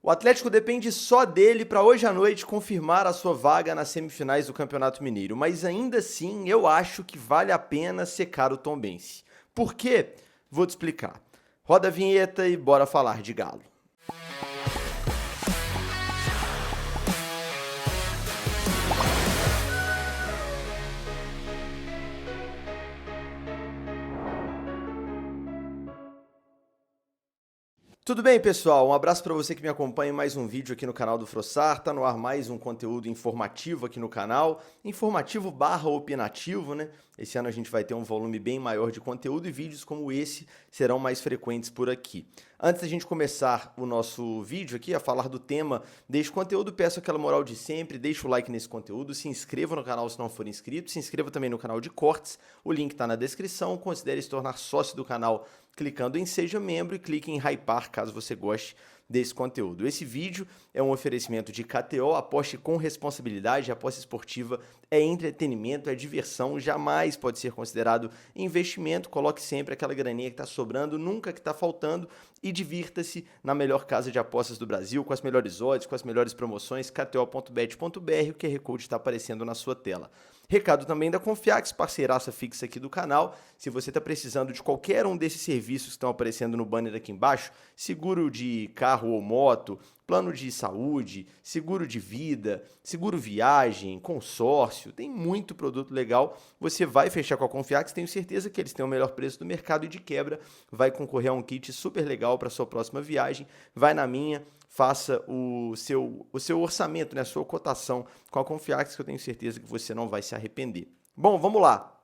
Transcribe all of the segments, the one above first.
O Atlético depende só dele para hoje à noite confirmar a sua vaga nas semifinais do Campeonato Mineiro, mas ainda assim eu acho que vale a pena secar o Tombense. Por quê? Vou te explicar. Roda a vinheta e bora falar de Galo. Tudo bem, pessoal? Um abraço para você que me acompanha em mais um vídeo aqui no canal do Frossar. Tá no ar mais um conteúdo informativo aqui no canal, informativo barra opinativo, né? Esse ano a gente vai ter um volume bem maior de conteúdo e vídeos como esse serão mais frequentes por aqui. Antes da gente começar o nosso vídeo aqui, a falar do tema, deixe o conteúdo, peço aquela moral de sempre, deixa o like nesse conteúdo, se inscreva no canal se não for inscrito, se inscreva também no canal de cortes, o link está na descrição, considere se tornar sócio do canal clicando em Seja Membro e clique em Hypar caso você goste desse conteúdo. Esse vídeo é um oferecimento de KTO, aposte com responsabilidade, a aposta esportiva é entretenimento, é diversão, jamais pode ser considerado investimento, coloque sempre aquela graninha que está sobrando, nunca que está faltando e divirta-se na melhor casa de apostas do Brasil, com as melhores odds, com as melhores promoções, kto.bet.br, o QR Code está aparecendo na sua tela. Recado também da Confiax, parceiraça fixa aqui do canal. Se você está precisando de qualquer um desses serviços que estão aparecendo no banner aqui embaixo, seguro de carro ou moto, plano de saúde, seguro de vida, seguro viagem, consórcio, tem muito produto legal. Você vai fechar com a Confiax, tenho certeza que eles têm o melhor preço do mercado e de quebra vai concorrer a um kit super legal para sua próxima viagem. Vai na minha, faça o seu orçamento, né, a sua cotação com a Confiax, que eu tenho certeza que você não vai se arrepender. Bom, vamos lá.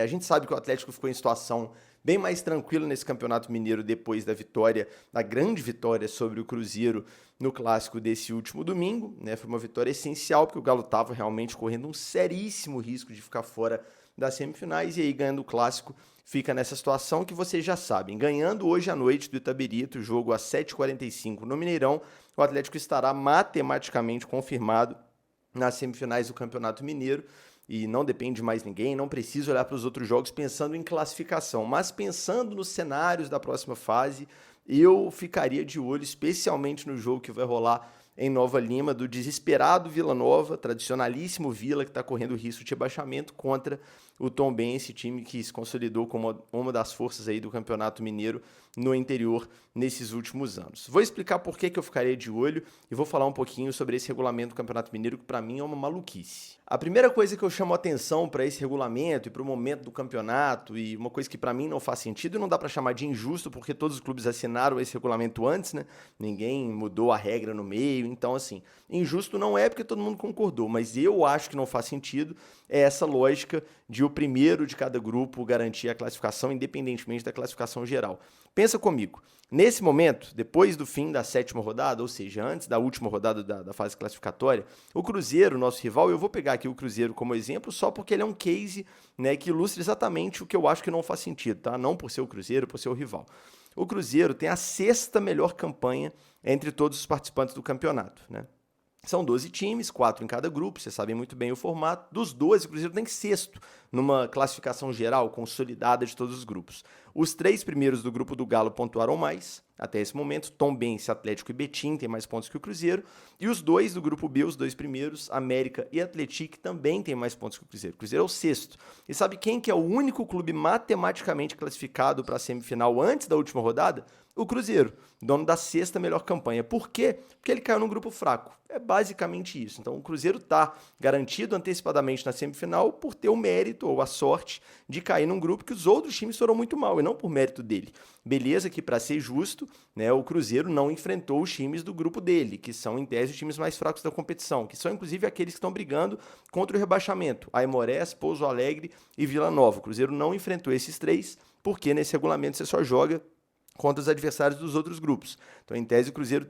A gente sabe que o Atlético ficou em situação bem mais tranquila nesse Campeonato Mineiro depois da vitória, da grande vitória sobre o Cruzeiro no clássico desse último domingo, né? Foi uma vitória essencial, porque o Galo estava realmente correndo um seríssimo risco de ficar fora das semifinais, e aí ganhando o clássico fica nessa situação que vocês já sabem. Ganhando hoje à noite do Itabirito, jogo às 7h45 no Mineirão, o Atlético estará matematicamente confirmado nas semifinais do Campeonato Mineiro, e não depende de mais ninguém, não precisa olhar para os outros jogos pensando em classificação, mas pensando nos cenários da próxima fase, eu ficaria de olho, especialmente no jogo que vai rolar em Nova Lima, do desesperado Vila Nova, tradicionalíssimo Vila, que está correndo risco de rebaixamento, contra o Tombense, time que se consolidou como uma das forças aí do Campeonato Mineiro no interior nesses últimos anos. Vou explicar por que eu ficaria de olho e vou falar um pouquinho sobre esse regulamento do Campeonato Mineiro, que para mim é uma maluquice. A primeira coisa que eu chamo a atenção para esse regulamento e para o momento do campeonato, e uma coisa que para mim não faz sentido e não dá para chamar de injusto, porque todos os clubes assinaram esse regulamento antes, né? Ninguém mudou a regra no meio, então assim, injusto não é porque todo mundo concordou, mas eu acho que não faz sentido, é essa lógica de o primeiro de cada grupo garantir a classificação, independentemente da classificação geral. Pensa comigo, nesse momento, depois do fim da 7ª rodada, ou seja, antes da última rodada da fase classificatória, o Cruzeiro, nosso rival, eu vou pegar aqui o Cruzeiro como exemplo só porque ele é um case, né, que ilustra exatamente o que eu acho que não faz sentido, tá? Não por ser o Cruzeiro, por ser o rival. O Cruzeiro tem a 6ª melhor campanha entre todos os participantes do campeonato, né? São 12 times, 4 em cada grupo, vocês sabem muito bem o formato. Dos 12, o Cruzeiro tem 6º numa classificação geral consolidada de todos os grupos. Os 3 primeiros do grupo do Galo pontuaram mais, até esse momento. Tombense, Atlético e Betim têm mais pontos que o Cruzeiro. E os 2 do grupo B, os 2 primeiros, América e Atlético, também têm mais pontos que o Cruzeiro. O Cruzeiro é o 6º. E sabe quem que é o único clube matematicamente classificado para a semifinal antes da última rodada? O Cruzeiro, dono da 6ª melhor campanha. Por quê? Porque ele caiu num grupo fraco. É basicamente isso. Então o Cruzeiro está garantido antecipadamente na semifinal por ter o mérito ou a sorte de cair num grupo que os outros times foram muito mal, e não por mérito dele. Beleza que, para ser justo, né, o Cruzeiro não enfrentou os times do grupo dele, que são, em tese, os times mais fracos da competição, que são, inclusive, aqueles que estão brigando contra o rebaixamento. Aimorés, Pouso Alegre e Vila Nova. O Cruzeiro não enfrentou esses 3, porque nesse regulamento você só joga contra os adversários dos outros grupos. Então, em tese, o Cruzeiro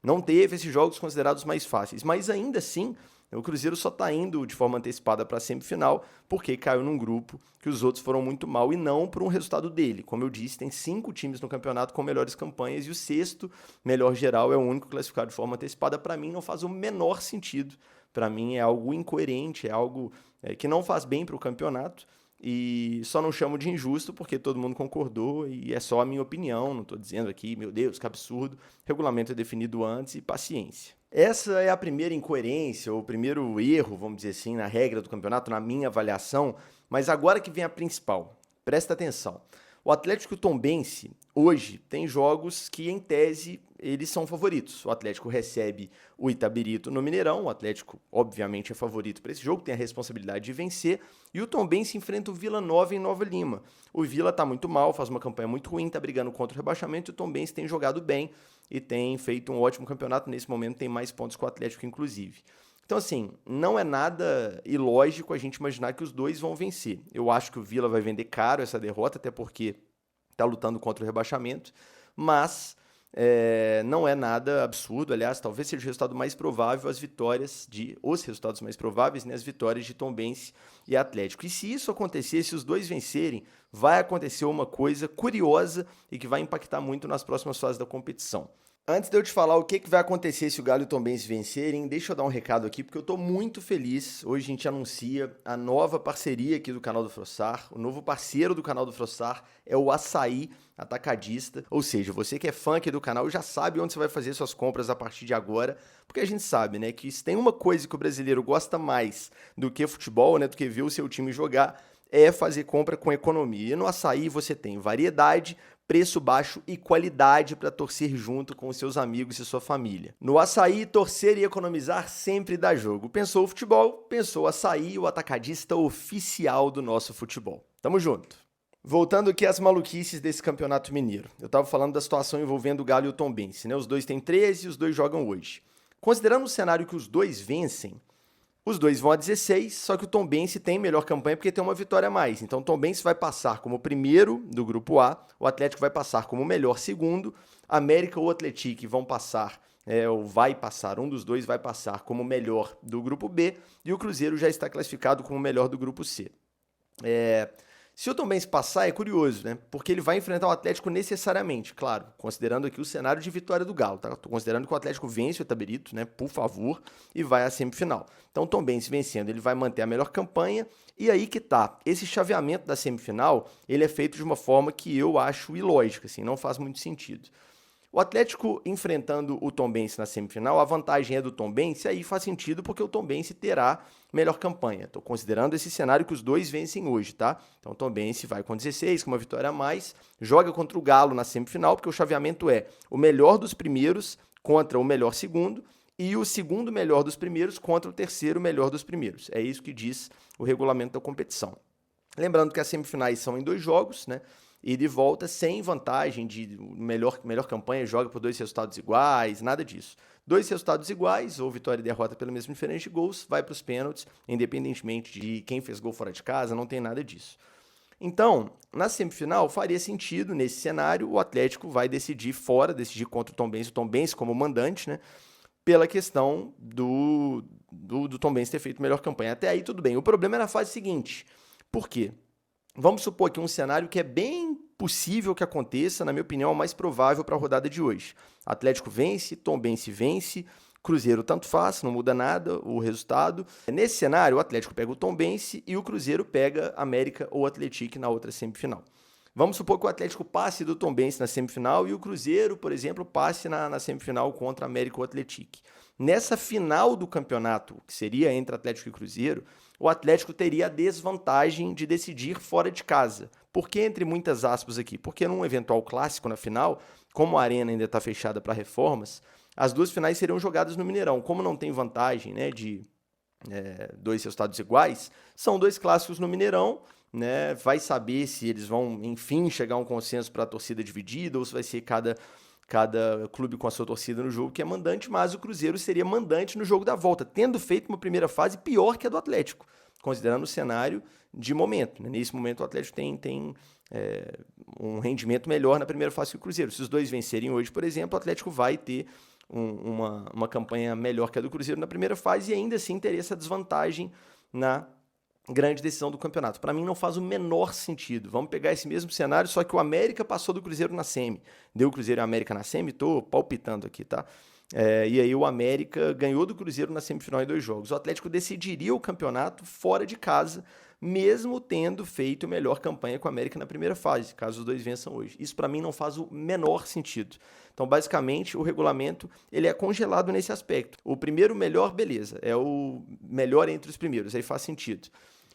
não teve esses jogos considerados mais fáceis, mas ainda assim, o Cruzeiro só está indo de forma antecipada para a semifinal porque caiu num grupo que os outros foram muito mal e não por um resultado dele. Como eu disse, tem 5 times no campeonato com melhores campanhas e o 6º melhor geral é o único classificado de forma antecipada. Para mim, não faz o menor sentido. Para mim, é algo incoerente, é algo que não faz bem para o campeonato. e só não chamo de injusto porque todo mundo concordou e é só a minha opinião, não estou dizendo aqui, meu Deus, que absurdo, regulamento é definido antes e paciência. Essa é a primeira incoerência, ou o primeiro erro, vamos dizer assim, na regra do campeonato, na minha avaliação, mas agora que vem a principal, presta atenção. O Atlético e o Tombense, hoje, tem jogos que, em tese, eles são favoritos. O Atlético recebe o Itabirito no Mineirão, o Atlético, obviamente, é favorito para esse jogo, tem a responsabilidade de vencer, e o Tombense enfrenta o Vila Nova em Nova Lima. O Vila está muito mal, faz uma campanha muito ruim, está brigando contra o rebaixamento, e o Tombense tem jogado bem e tem feito um ótimo campeonato, nesse momento tem mais pontos que o Atlético, inclusive. Então, assim, não é nada ilógico a gente imaginar que os dois vão vencer. Eu acho que o Vila vai vender caro essa derrota, até porque está lutando contra o rebaixamento, mas não é nada absurdo. Aliás, talvez seja o resultado mais provável, os resultados mais prováveis, né, as vitórias de Tombense e Atlético. E se isso acontecer, se os dois vencerem, vai acontecer uma coisa curiosa e que vai impactar muito nas próximas fases da competição. Antes de eu te falar o que vai acontecer se o Galo e o Tombense vencerem, deixa eu dar um recado aqui, porque eu tô muito feliz. Hoje a gente anuncia a nova parceria aqui do canal do Frossar. O novo parceiro do canal do Frossar é o Açaí Atacadista. Ou seja, você que é fã aqui do canal já sabe onde você vai fazer suas compras a partir de agora, porque a gente sabe, né, que se tem uma coisa que o brasileiro gosta mais do que futebol, né, do que ver o seu time jogar, é fazer compra com economia. E no Açaí você tem variedade, preço baixo e qualidade para torcer junto com os seus amigos e sua família. No Açaí, torcer e economizar sempre dá jogo. Pensou o futebol? Pensou o Açaí, o atacadista oficial do nosso futebol. Tamo junto. Voltando aqui às maluquices desse campeonato mineiro. Eu estava falando da situação envolvendo o Galo e o Tombense, né? Os dois têm 13 e os dois jogam hoje. Considerando o cenário que os dois vencem, os dois vão a 16, só que o Tombense tem melhor campanha porque tem uma vitória a mais. Então o Tombense vai passar como primeiro do grupo A, o Atlético vai passar como melhor segundo, América ou Atlético vão passar, ou vai passar, um dos dois vai passar como melhor do grupo B, e o Cruzeiro já está classificado como melhor do grupo C. Se o Tombense passar, é curioso, né? Porque ele vai enfrentar o Atlético necessariamente, claro, considerando aqui o cenário de vitória do Galo, tá? Tô considerando que o Atlético vence o Itabirito, né? Por favor, e vai à semifinal. Então, o Tombense vencendo, ele vai manter a melhor campanha, e aí que tá. Esse chaveamento da semifinal, ele é feito de uma forma que eu acho ilógica, assim, não faz muito sentido. O Atlético enfrentando o Tombense na semifinal, a vantagem é do Tombense, aí faz sentido porque o Tombense terá melhor campanha. Estou considerando esse cenário que os dois vencem hoje, tá? Então o Tombense vai com 16, com uma vitória a mais, joga contra o Galo na semifinal, porque o chaveamento é o melhor dos primeiros contra o melhor segundo e o segundo melhor dos primeiros contra o terceiro melhor dos primeiros. É isso que diz o regulamento da competição. Lembrando que as semifinais são em 2 jogos, né? E de volta sem vantagem de melhor campanha, joga por 2 resultados iguais, nada disso. 2 resultados iguais, ou vitória e derrota pela mesma diferença de gols, vai para os pênaltis, independentemente de quem fez gol fora de casa, não tem nada disso. Então, na semifinal, faria sentido, nesse cenário, o Atlético vai decidir contra o Tombense como mandante, né? Pela questão do Tombense ter feito melhor campanha. Até aí tudo bem. O problema é na fase seguinte. Por quê? Vamos supor aqui um cenário que é bem possível que aconteça, na minha opinião, é o mais provável para a rodada de hoje. Atlético vence, Tombense vence, Cruzeiro tanto faz, não muda nada o resultado. Nesse cenário, o Atlético pega o Tombense e o Cruzeiro pega América ou Atlético na outra semifinal. Vamos supor que o Atlético passe do Tombense na semifinal e o Cruzeiro, por exemplo, passe na semifinal contra América ou Atlético. Nessa final do campeonato, que seria entre Atlético e Cruzeiro, o Atlético teria a desvantagem de decidir fora de casa. Por que, entre muitas aspas aqui? Porque num eventual clássico na final, como a arena ainda está fechada para reformas, as 2 finais seriam jogadas no Mineirão. Como não tem vantagem, né, de 2 resultados iguais, são 2 clássicos no Mineirão, né? Vai saber se eles vão, enfim, chegar a um consenso para a torcida dividida ou se vai ser cada clube com a sua torcida no jogo que é mandante, mas o Cruzeiro seria mandante no jogo da volta, tendo feito uma primeira fase pior que a do Atlético, considerando o cenário de momento, né? Nesse momento o Atlético tem um rendimento melhor na primeira fase que o Cruzeiro. Se os dois vencerem hoje, por exemplo, o Atlético vai ter uma campanha melhor que a do Cruzeiro na primeira fase e ainda assim teria essa desvantagem na grande decisão do campeonato. Para mim não faz o menor sentido. Vamos pegar esse mesmo cenário, só que o América passou do Cruzeiro na semi. Deu o Cruzeiro e a América na semi, tô palpitando aqui, tá? E aí o América ganhou do Cruzeiro na semifinal em 2 jogos. O Atlético decidiria o campeonato fora de casa, mesmo tendo feito melhor campanha com a América na primeira fase, caso os dois vençam hoje. Isso para mim não faz o menor sentido. Então, basicamente, o regulamento ele é congelado nesse aspecto. O primeiro melhor, beleza, é o melhor entre os primeiros, aí faz sentido.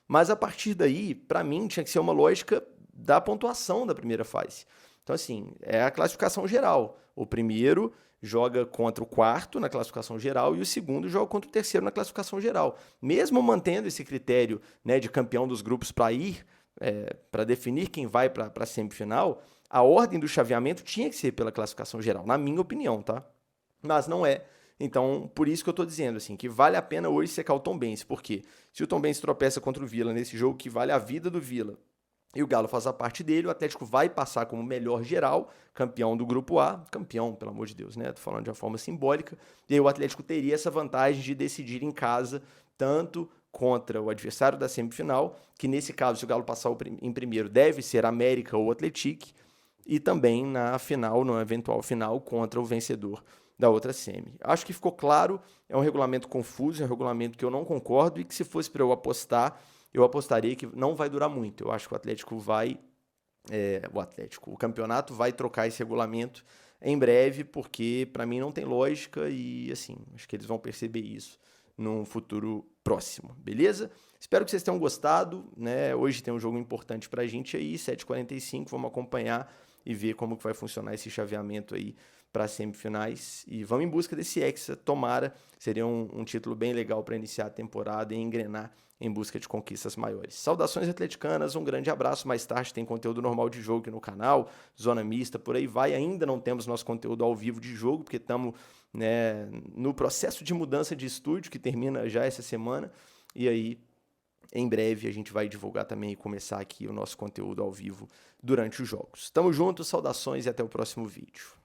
Mas a partir daí, para mim, tinha que ser uma lógica da pontuação da primeira fase. Então, assim, é a classificação geral. O primeiro joga contra o quarto na classificação geral e o segundo joga contra o terceiro na classificação geral. Mesmo mantendo esse critério, né, de campeão dos grupos para ir, para definir quem vai para a semifinal, a ordem do chaveamento tinha que ser pela classificação geral, na minha opinião, tá? Mas não é. Então, por isso que eu tô dizendo, assim, que vale a pena hoje secar o Tombense. Por quê? Se o Tombense tropeça contra o Vila nesse jogo que vale a vida do Vila, e o Galo faz a parte dele, o Atlético vai passar como melhor geral, campeão do Grupo A, campeão, pelo amor de Deus, né? Tô falando de uma forma simbólica, e aí o Atlético teria essa vantagem de decidir em casa, tanto contra o adversário da semifinal, que nesse caso, se o Galo passar em primeiro, deve ser América ou Atlético, e também na final, na eventual final, contra o vencedor da outra semi. Acho que ficou claro, é um regulamento confuso, é um regulamento que eu não concordo, e que se fosse para eu apostaria que não vai durar muito. Eu acho que o Atlético vai... o campeonato vai trocar esse regulamento em breve, porque para mim não tem lógica e, assim, acho que eles vão perceber isso num futuro próximo, beleza? Espero que vocês tenham gostado, né? Hoje tem um jogo importante pra gente aí, 7h45, vamos acompanhar e ver como que vai funcionar esse chaveamento aí para semifinais e vamos em busca desse Hexa, tomara, seria um título bem legal para iniciar a temporada e engrenar em busca de conquistas maiores. Saudações atleticanas, um grande abraço, mais tarde tem conteúdo normal de jogo aqui no canal, zona mista, por aí vai, ainda não temos nosso conteúdo ao vivo de jogo, porque estamos, né, no processo de mudança de estúdio, que termina já essa semana, e aí em breve a gente vai divulgar também e começar aqui o nosso conteúdo ao vivo durante os jogos. Tamo junto, saudações e até o próximo vídeo.